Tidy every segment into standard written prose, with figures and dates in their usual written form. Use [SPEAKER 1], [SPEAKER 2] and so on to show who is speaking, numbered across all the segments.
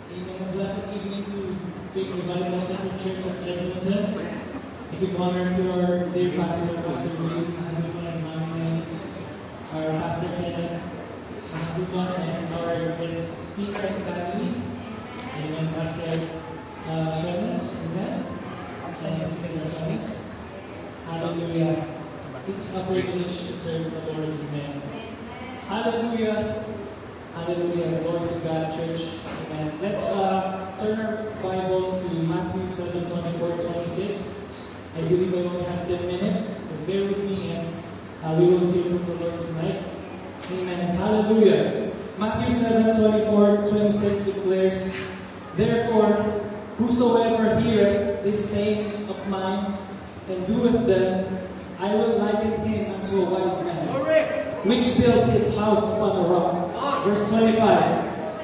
[SPEAKER 1] Amen. A blessed evening to Big Revival Center Church of Edmonton. I give honor to our dear pastor, Pastor Wayne Hanuman and Mami, our pastor Kenneth Hanuman, and our guest speaker and family. Amen. Pastor Shonas. Amen. And Sister Shonas. Hallelujah. It's a privilege to serve the Lord. Amen. Hallelujah. Hallelujah. Glory to God, church. Amen. Let's turn our Bibles to Matthew 7, 24, 26. I believe I only have 10 minutes, so bear with me and we will hear from the Lord tonight. Amen. Hallelujah. Matthew 7, 24, 26 declares, "Therefore, whosoever heareth these sayings of mine and doeth them, I will liken him unto a wise man, which built his house upon a rock." Verse 25.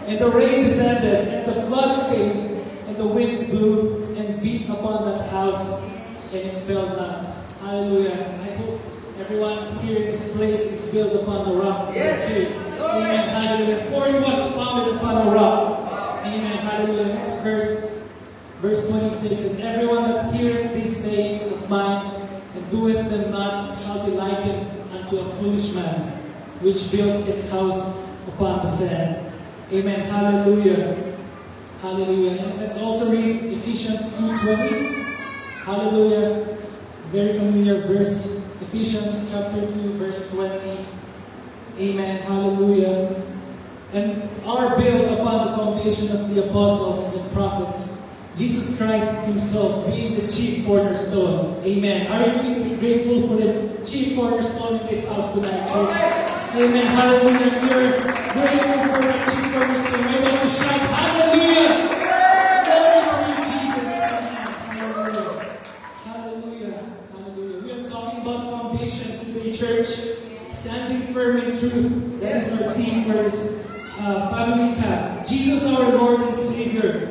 [SPEAKER 1] "And the rain descended, and the floods came, and the winds blew and beat upon that house, and it fell not." Hallelujah. I hope everyone here in this place is built upon the rock. Yes. Amen. Hallelujah. For it was founded upon a rock. Amen. Hallelujah. Next verse. Verse 26. "And everyone that heareth these sayings of mine, and doeth them not, shall be likened unto a foolish man, which built his house upon the sand." Amen. Hallelujah. Hallelujah. And let's also read Ephesians 2:20. Hallelujah. Very familiar verse. Ephesians chapter 2, verse 20. Amen. Hallelujah. "And are built upon the foundation of the apostles and prophets, Jesus Christ himself being the chief cornerstone." Amen. Are you grateful for the chief cornerstone in this house tonight, church? Amen. Hallelujah. If you're grateful for the chief cornerstone, why don't you shout hallelujah? Glory to Jesus. Amen. Hallelujah. Hallelujah. Hallelujah. We are talking about foundations today, church. Standing firm in truth. That is our theme for this family camp. Jesus, our Lord and Savior,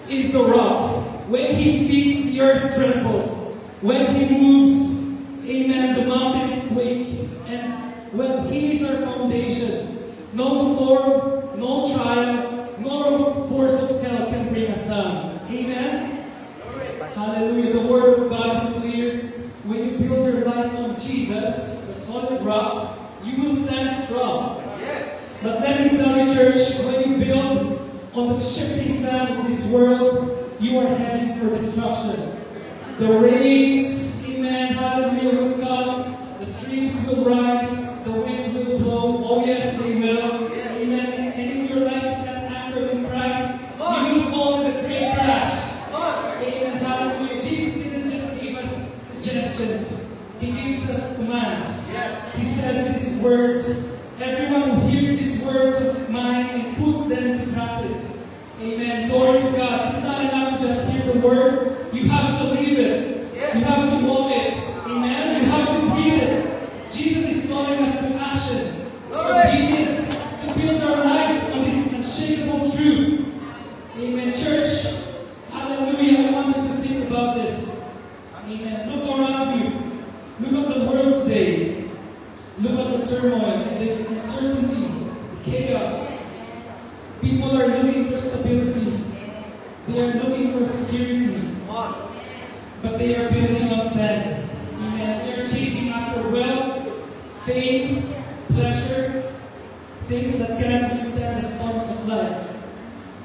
[SPEAKER 1] is the rock. When He speaks, the earth trembles. When He moves, amen, the mountains quake. And when He is our foundation, no storm, no trial, no force of hell can bring us down. Amen? Hallelujah. The Word of God is clear. When you build your life on Jesus, the solid rock, you will stand strong. But let me tell you, church, when you build on the shifting sands of this world, you are heading for destruction. The rains, amen, hallelujah, will come. The streams will rise. The winds will blow. Oh yes, they will. Amen. And if your life is not anchored in Christ, you will fall in the great crash. Amen, hallelujah. Jesus didn't just give us suggestions. He gives us commands. He said in His words, "Everyone who hears these words of mine and puts them into practice." Amen. Glory to God. It's not enough to just hear the word. You have to live it. You have to walk it. Amen. You have to breathe it. Jesus is calling us to action, to obedience, to build our lives on this unshakable truth. Amen. Church, hallelujah. I want you to think about this. Amen. Look around you. Look at the world today. Look at the turmoil and the uncertainty, the chaos. People are looking for stability. They are looking for security. But they are building on sand. Amen. They are chasing after wealth, fame, pleasure, things that cannot withstand the storms of life.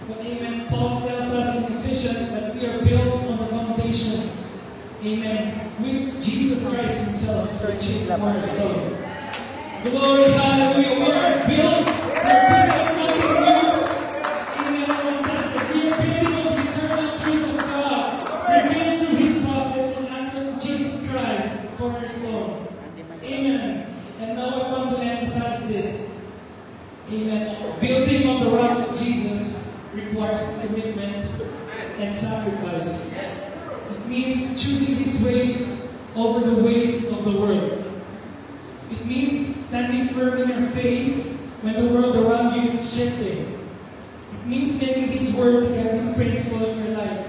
[SPEAKER 1] But amen, Paul tells us in Ephesians that we are built on the foundation. Amen. Which Jesus Christ Himself is our chief cornerstone. Glory, hallelujah. We are built. We are built on something new. Amen. We are building on the eternal truth of God. We are built through His prophets and under Jesus Christ, cornerstone. Amen. And now I want to emphasize this. Amen. Building on the rock of Jesus requires commitment and sacrifice. It means choosing His ways over the ways of the world. It means standing firm in your faith when the world around you is shifting. It means making His word the guiding principle of your life.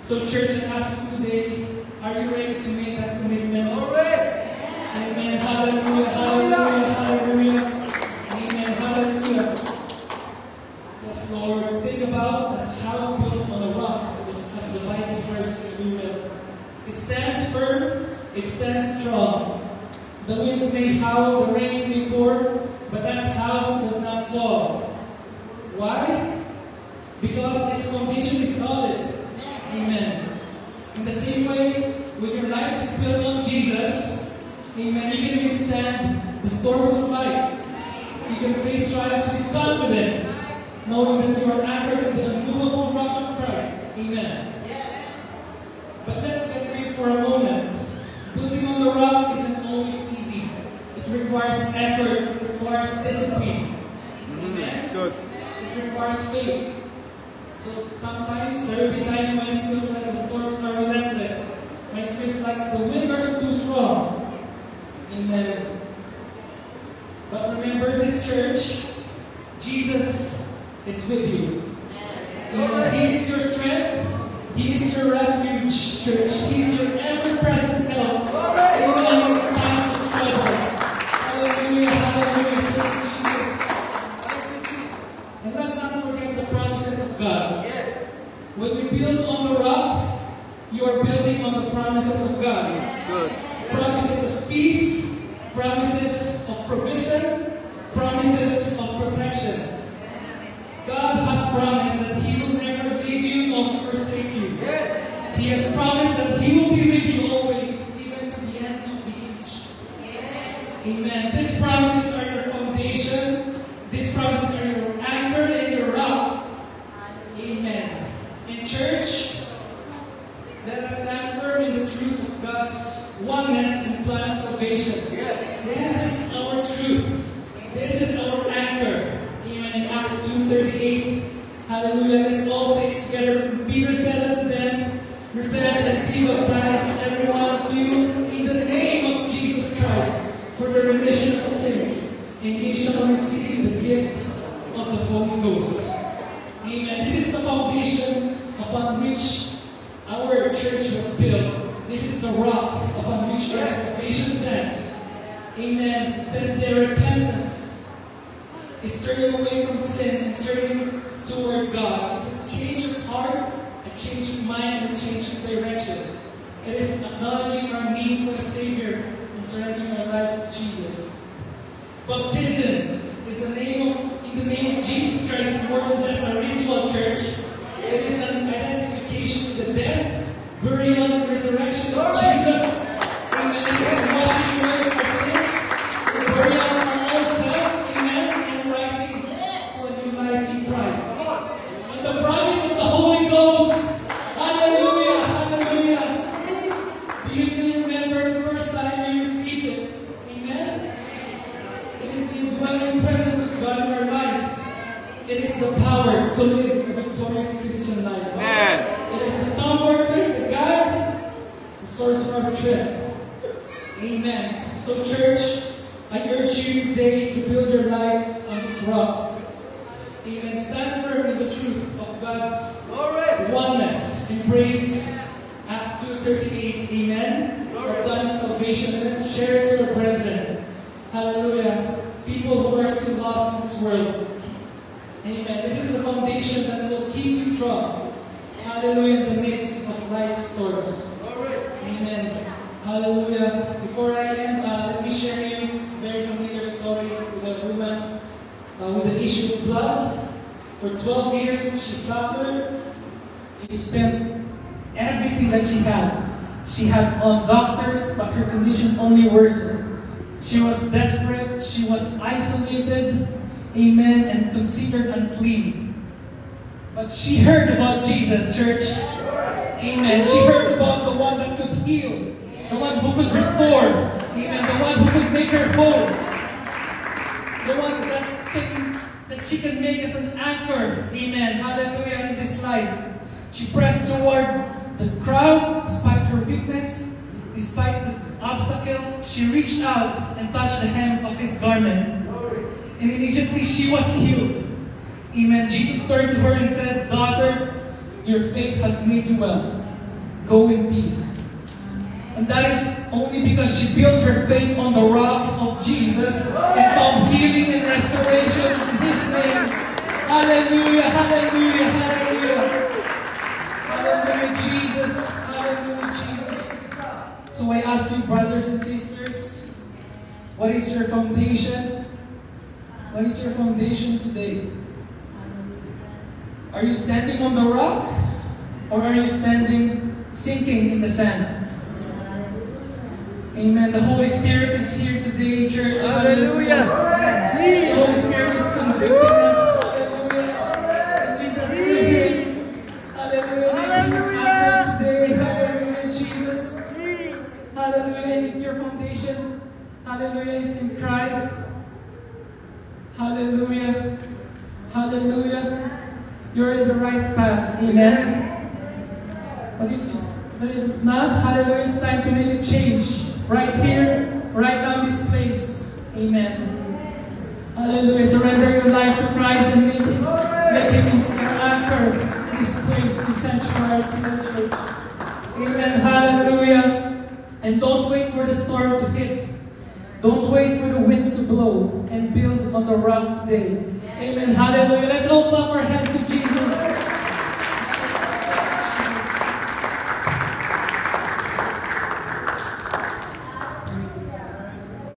[SPEAKER 1] So church, I ask you today, are you ready to make that commitment? Amen. Hallelujah. Hallelujah. Hallelujah. Amen. Hallelujah. Yes, Lord. or think about a house built on a rock, as the Bible verses we read. It stands firm, it stands strong. The winds may howl, the rains may pour, but that house does not fall. Why? Because its foundation is solid. Amen. In the same way, when your life is built on Jesus, amen, you can withstand the storms of life. You can face trials with confidence, knowing that you are anchored in the unmovable rock of Christ. Amen. But let's get real for a moment. Building on the rock isn't always easy. It requires effort, it requires discipline. Amen.
[SPEAKER 2] Good.
[SPEAKER 1] It requires faith. So sometimes there will be times when it feels like the storms are relentless, when it feels like the wind is too strong. Amen. But remember this, church, Jesus is with you. Amen. He is your strength. He is your refuge, church. He is your ever-present help. Amen. In times of trouble. Hallelujah. Hallelujah. Thank you, Jesus. And let's not forget the promises of God. When we build on the rock, you are building on the promises of God.
[SPEAKER 2] That's good.
[SPEAKER 1] Promises of peace, promises of provision, promises of protection. God has promised that He will never leave you nor forsake you. He has promised that He will be with you always, even to the end of the age. Amen. These promises are your foundation. These promises are your anchor and your rock. Amen. In church, let us stand firm in the truth of God's oneness and plan of salvation. This is our truth. This is our anchor. Amen. In Acts 2:38. Hallelujah. Let's all say it together. Peter said unto them, repent and be baptized, every one of you, in the name of Jesus Christ, for the remission of sins, and ye shall receive the gift of the Holy Ghost. Amen. This is the foundation upon which our church was built. This is the rock upon which our salvation stands. Amen. It says their repentance is turning away from sin and turning toward God. It's a change of heart, a change of mind, and a change of direction. It is acknowledging our need for a Savior and surrendering our lives to Jesus. Baptism is in the name of Jesus Christ. It's more than just a ritual, church. It is an identification with the death, burial, and resurrection of Jesus. Amen. It is a washing away of our sins, the burial of our old self, amen, and rising for a new life in Christ. And the promise of the Holy Ghost. Hallelujah, hallelujah. Do you still remember the first time you received it? Amen. It is the indwelling presence of God in our lives. It is the power to live a victorious Christian life.
[SPEAKER 2] Amen.
[SPEAKER 1] It is the comforter, the guide, the source of our strength. Amen. So church, I urge you today to build your life on this rock. Amen. Stand firm in the truth of God's oneness. Embrace Acts 2:38. Amen. Our plan of salvation. Let's share it to our brethren. Hallelujah. People who are still lost in this world. Amen. This is the foundation that will keep you strong. Hallelujah. In the midst of life's storms. Amen. Hallelujah. Before I end, let me share you a very familiar story with a woman with an issue of blood. For 12 years, she suffered. She spent everything that she had. She had doctors, but her condition only worsened. She was desperate. She was isolated. Amen. And considered unclean. But she heard about Jesus, church. Amen. She heard about the one that could heal. The one who could restore. Amen. The one who could make her whole. The one that she can make as an anchor. Amen. Hallelujah. In this life. She pressed toward the crowd despite her weakness, despite the obstacles. She reached out and touched the hem of his garment. And immediately she was healed. Amen. Jesus turned to her and said, "Daughter, your faith has made you well. Go in peace." And that is only because she built her faith on the rock of Jesus and found healing and restoration in His name. Hallelujah, hallelujah, hallelujah. Hallelujah, Jesus. Hallelujah, Jesus. So I ask you, brothers and sisters, what is your foundation? What is your foundation today? Are you standing on the rock? Or are you standing, sinking in the sand? Amen. The Holy Spirit is here today, church.
[SPEAKER 2] Hallelujah.
[SPEAKER 1] The Holy Spirit is convicting us. Hallelujah. And lead us to Him. Hallelujah. Making us happen today. Hallelujah, Jesus. Hallelujah. And if your foundation, hallelujah, is in Christ, hallelujah. Hallelujah. You're in the right path. Amen. But if it's not, hallelujah, it's time to make a change. Right here, right now in this place. Amen. Hallelujah. Surrender your life to Christ and make Him your anchor in this place, in this sanctuary to the church. Amen. Hallelujah. And don't wait for the storm to hit. Don't wait for the winds to blow, and build on the rock today. Amen. Hallelujah. Let's all clap our hands.